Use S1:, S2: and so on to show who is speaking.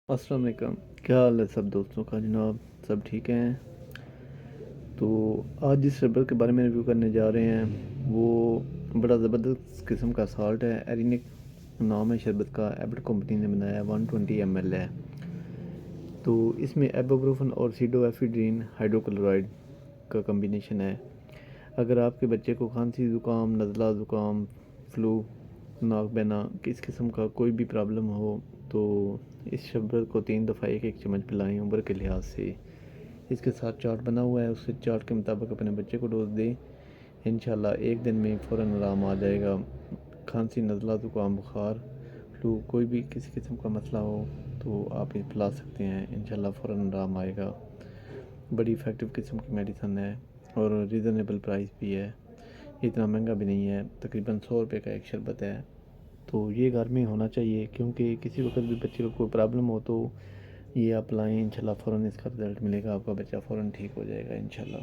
S1: السلام علیکم، کیا حال ہے سب دوستوں کا؟ جناب سب ٹھیک ہیں؟ تو آج جس شربت کے بارے میں ریویو کرنے جا رہے ہیں وہ بڑا زبردست قسم کا سالٹ ہے۔ ایرینک نام ہے شربت کا، ایبٹ کمپنی نے بنایا ہے، 120 ml ہے۔ تو اس میں ایبوپروفن اور سیڈو ایفیڈرین ہائیڈروکلورائڈ کا کمبینیشن ہے۔ اگر آپ کے بچے کو کھانسی، زکام، نزلہ، زکام، فلو، ناک بہنا، کس قسم کا کوئی بھی پرابلم ہو تو اس شربت کو 3 دفعہ ایک چمچ پلائیں عمر کے لحاظ سے۔ اس کے ساتھ چارٹ بنا ہوا ہے، اس چارٹ کے مطابق اپنے بچے کو ڈوز دیں، انشاءاللہ ایک دن میں فوراً آرام آ جائے گا۔ کھانسی، نزلہ، زکام، بخار، فلو، کوئی بھی کسی قسم کا مسئلہ ہو تو آپ یہ پلا سکتے ہیں، انشاءاللہ فوراً آرام آئے گا۔ بڑی افیکٹو قسم کی میڈیسن ہے اور ریزنیبل پرائس بھی ہے، اتنا مہنگا بھی نہیں ہے، تقریباً 100 روپے کا ایک شربت ہے۔ تو یہ گھر میں ہونا چاہیے، کیونکہ کسی وقت بھی بچے کو کوئی پرابلم ہو تو یہ آپ لائیں، انشاءاللہ فوراً اس کا رزلٹ ملے گا، آپ کا بچہ فوراً ٹھیک ہو جائے گا انشاءاللہ۔